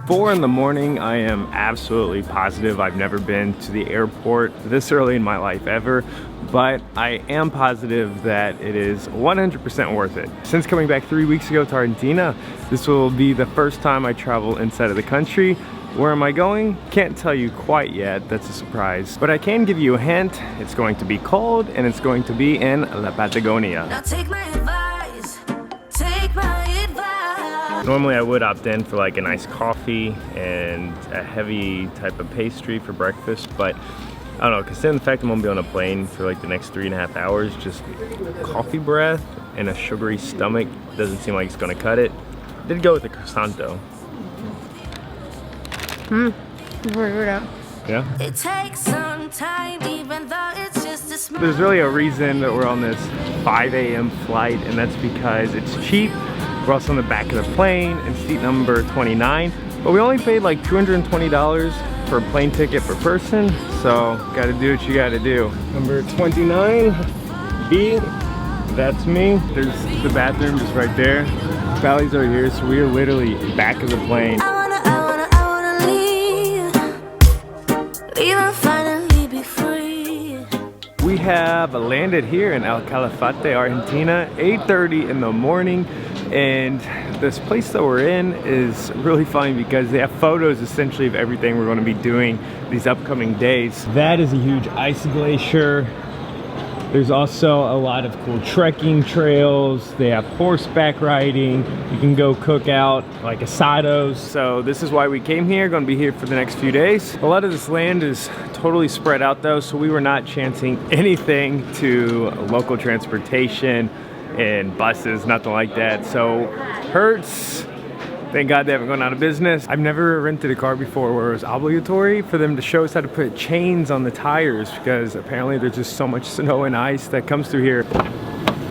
4 in the morning. I am absolutely positive I've never been to the airport this early in my life ever, but I am positive that it is 100% worth it. Since coming back 3 weeks ago to Argentina, this will be the first time I travel inside of the country. Where am I going? Can't tell you quite yet, that's a surprise. But I can give you a hint, it's going to be cold and it's going to be in La Patagonia. Now take my advice, take my advice. Normally I would opt in for like a nice coffee and a heavy type of pastry for breakfast, but I don't know, considering the fact I'm gonna be on a plane for like the next 3.5 hours, just coffee breath and a sugary stomach doesn't seem like it's gonna cut it. Did go with the croissant though. Yeah? It takes some time, even though it's just a small. There's really a reason that we're on this 5 a.m. flight, and that's because it's cheap. We're also on the back of the plane and seat number 29, but we only paid like $220 for a plane ticket per person, so gotta do what you gotta do. Number 29, B, that's me. There's the bathroom just right there. Valley's over here, so we are literally back of the plane. I wanna leave and finally be free. We have landed here in Calafate, Argentina, 8:30 in the morning, and this place that we're in is really funny because they have photos essentially of everything we're going to be doing these upcoming days. That is a huge ice glacier. There's also a lot of cool trekking trails. They have horseback riding. You can go cook out like asados. So this is why we came here. Going to be here for the next few days. A lot of this land is totally spread out though, so we were not chancing anything to local transportation and buses, nothing like that. So Hertz, thank God they haven't gone out of business. I've never rented a car before where it was obligatory for them to show us how to put chains on the tires because apparently there's just so much snow and ice that comes through here.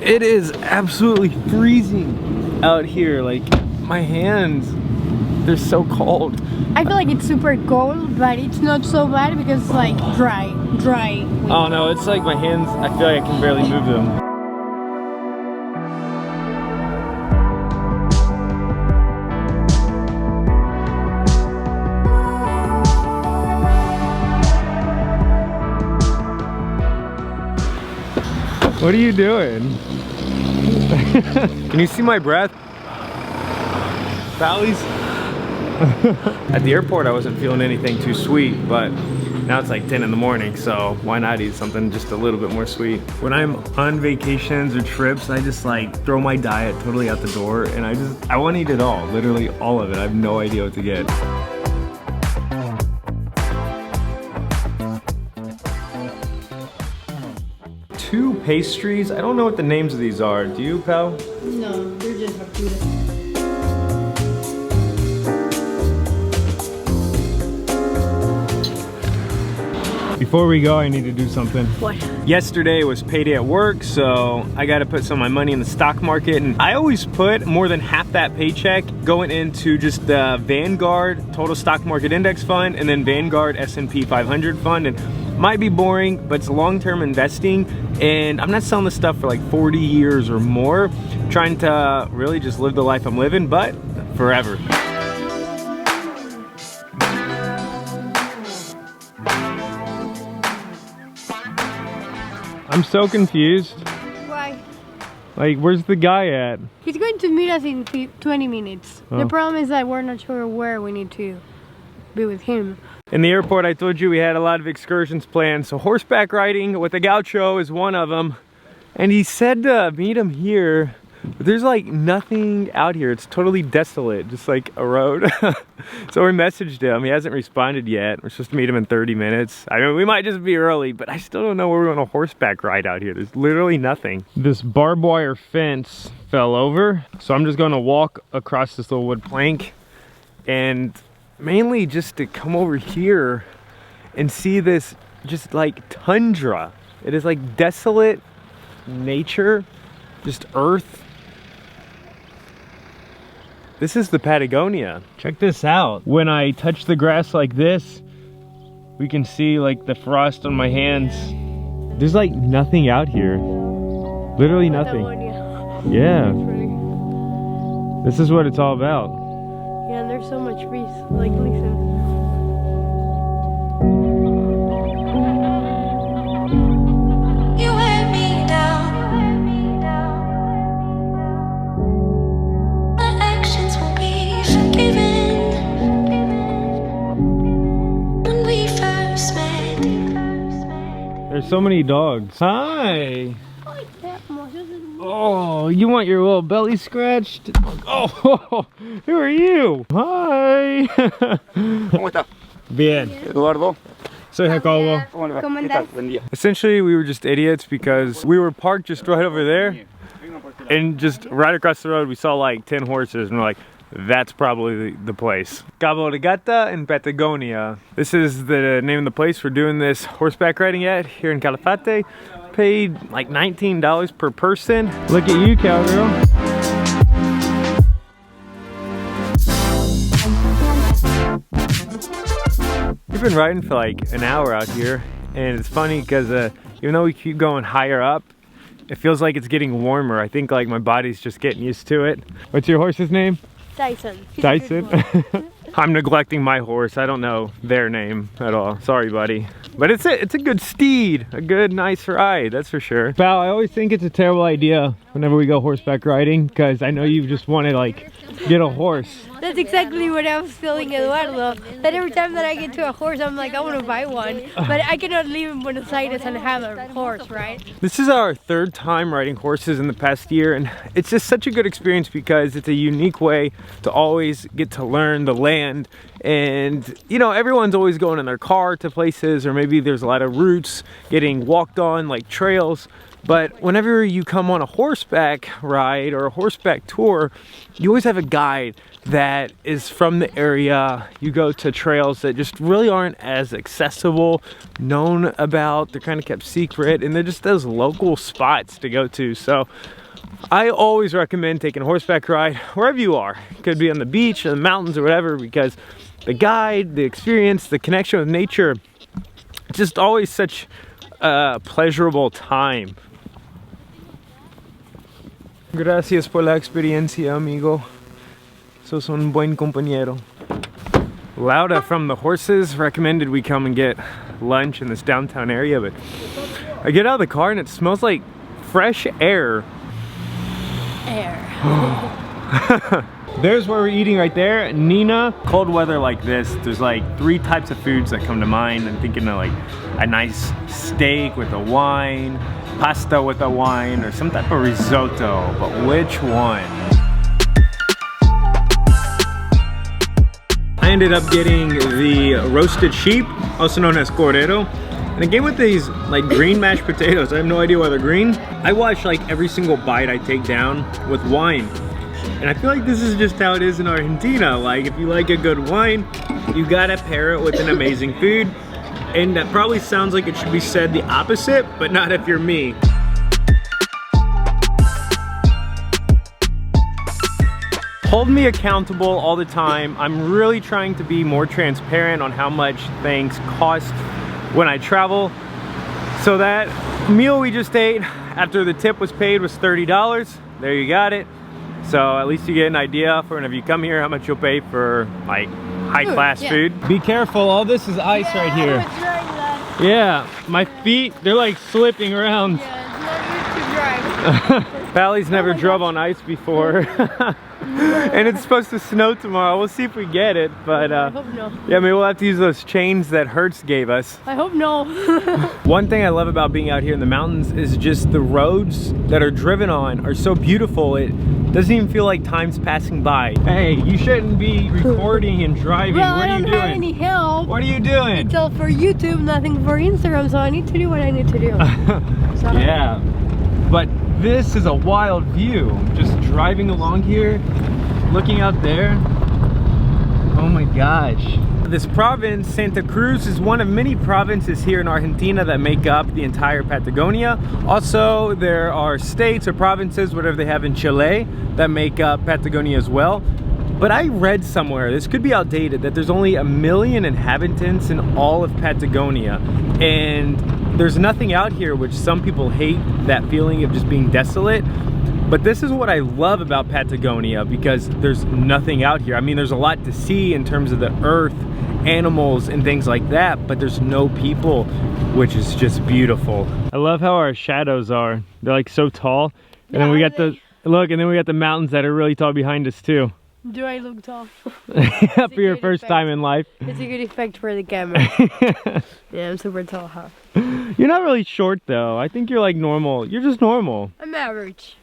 It is absolutely freezing out here. Like my hands, they're so cold. I feel like it's super cold, but it's not so bad because it's like dry. Oh no, it's like my hands, I feel like I can barely move them. What are you doing? Can you see my breath? Valleys? At the airport I wasn't feeling anything too sweet, but now it's like 10 in the morning, so why not eat something just a little bit more sweet? When I'm on vacations or trips, I just like throw my diet totally out the door and I want to eat it all, literally all of it. I have no idea what to get. Two pastries. I don't know what the names of these are. Do you, pal? No, they're just food. Before we go, I need to do something. What? Yesterday was payday at work, so I got to put some of my money in the stock market, and I always put more than half that paycheck going into just the Vanguard Total Stock Market Index Fund and then Vanguard S&P 500 Fund. And might be boring, but it's long-term investing, and I'm not selling this stuff for like 40 years or more. Trying to really just live the life I'm living, but forever. I'm so confused. Why? Like, where's the guy at? He's going to meet us in 20 minutes. Oh. The problem is that we're not sure where we need to be with him. In the airport, I told you we had a lot of excursions planned, so horseback riding with the gaucho is one of them. And he said to meet him here, but there's like nothing out here. It's totally desolate, just like a road. So we messaged him. He hasn't responded yet. We're supposed to meet him in 30 minutes. I mean, we might just be early, but I still don't know where we're going to horseback ride out here. There's literally nothing. This barbed wire fence fell over, so I'm just going to walk across this little wood plank, and mainly just to come over here and see this just like tundra. It is like desolate nature, just earth. This is the Patagonia. Check this out. When I touch the grass like this, we can see like the frost on my hands. There's like nothing out here. Literally nothing. Patagonia. Yeah. This is what it's all about. Yeah, and there's so much trees. Like, listen. You wear me down. My actions will be forgiven. When we first met. There's so many dogs. Hi. Oh, you want your little belly scratched? Oh, who are you? Hi. ¿Cómo está? Bien. Eduardo. Soy Jacobo. ¿Cómo le va? ¿Cómo ¿Qué tal? andás? Buen día. Essentially, we were just idiots because we were parked just right over there, and just right across the road we saw like 10 horses, and we're like, that's probably the place. Cabo de Gata in Patagonia. This is the name of the place we're doing this horseback riding at here in Calafate. Paid like $19 per person. Look at you, cowgirl. We've been riding for like an hour out here, and it's funny because even though we keep going higher up, it feels like it's getting warmer. I think like my body's just getting used to it. What's your horse's name? Dyson. Dyson? I'm neglecting my horse. I don't know their name at all. Sorry, buddy. But it's a good steed. A good, nice ride, that's for sure. Val, I always think it's a terrible idea whenever we go horseback riding, because I know you just want to like get a horse. That's exactly what I was feeling, Eduardo. That every time that I get to a horse, I'm like, I want to buy one. But I cannot live in Buenos Aires and have a horse, right? This is our third time riding horses in the past year, and it's just such a good experience because it's a unique way to always get to learn the land. And you know, everyone's always going in their car to places, or maybe there's a lot of routes getting walked on, like trails. But whenever you come on a horseback ride or a horseback tour, you always have a guide that is from the area. You go to trails that just really aren't as accessible, known about, they're kind of kept secret, and they're just those local spots to go to. So I always recommend taking a horseback ride wherever you are. It could be on the beach or the mountains or whatever, because the guide, the experience, the connection with nature, it's just always such a pleasurable time. Gracias por la experiencia, amigo. Sos un buen compañero. Lauda from the horses recommended we come and get lunch in this downtown area, but I get out of the car and it smells like fresh air. There's where we're eating right there. Nina. Cold weather like this, there's like 3 types of foods that come to mind. I'm thinking of like a nice steak with a wine, pasta with a wine, or some type of risotto, but which one? I ended up getting the roasted sheep, also known as cordero. And it came with these like green mashed potatoes. I have no idea why they're green. I watch like every single bite I take down with wine. And I feel like this is just how it is in Argentina. Like if you like a good wine, you gotta pair it with an amazing food. And that probably sounds like it should be said the opposite, but not if you're me. Hold me accountable all the time. I'm really trying to be more transparent on how much things cost when I travel. So that meal we just ate after the tip was paid was $30. There you got it. So at least you get an idea for whenever you come here how much you'll pay for like high-class food. Be careful, all this is ice right here. Yeah, my feet, they're like slipping around. Yeah, it's not good to drive. Pally's never drove on ice before. And it's supposed to snow tomorrow. We'll see if we get it, but I hope no. yeah, maybe we'll have to use those chains that Hertz gave us. I hope no. One thing I love about being out here in the mountains is just the roads that are driven on are so beautiful. It doesn't even feel like time's passing by. Hey, you shouldn't be recording and driving. Well, what I are you don't have doing? any help. What are you doing? It's all for YouTube, nothing for Instagram, so I need to do what I need to do. So, Yeah, but this is a wild view. Just driving along here, looking out there. Oh my gosh. This province, Santa Cruz, is one of many provinces here in Argentina that make up the entire Patagonia. Also, there are states or provinces, whatever they have in Chile, that make up Patagonia as well. But I read somewhere, this could be outdated, that there's only 1 million inhabitants in all of Patagonia. And there's nothing out here, which some people hate, that feeling of just being desolate. But this is what I love about Patagonia, because there's nothing out here. I mean, there's a lot to see in terms of the earth, animals, and things like that, but there's no people, which is just beautiful. I love how our shadows are. They're like so tall. And then we got the, look, and then we got the mountains that are really tall behind us too. Do I look tall? For your first time in life. It's a good effect for the camera. Yeah, I'm super tall, huh? You're not really short though. I think you're like normal. You're just normal. I'm average.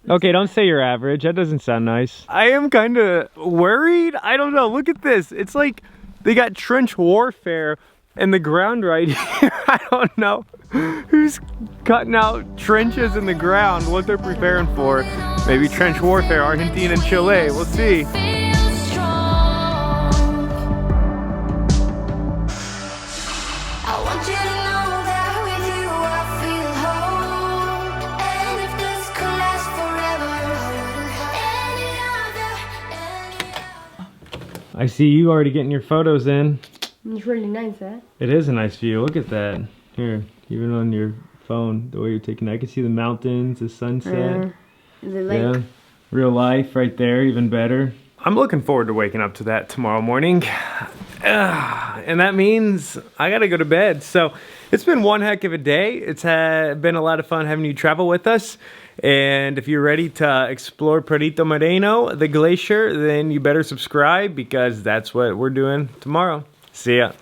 Okay, don't say you're average. That doesn't sound nice. I am kind of worried. I don't know. Look at this. It's like they got trench warfare in the ground right here. I don't know who's cutting out trenches in the ground, what they're preparing for. Maybe trench warfare, Argentina and Chile. We'll see. Feel strong. I want you to know that with you I feel whole. And if this could last forever, I wouldn't have any other. I see you already getting your photos in. It's really nice, huh? It is a nice view. Look at that. Here, even on your phone, the way you're taking it. I can see the mountains, the sunset. The lake. Yeah, real life right there, even better. I'm looking forward to waking up to that tomorrow morning. And that means I gotta go to bed. So it's been one heck of a day. It's been a lot of fun having you travel with us. And if you're ready to explore Perito Moreno, the glacier, then you better subscribe, because that's what we're doing tomorrow. See ya.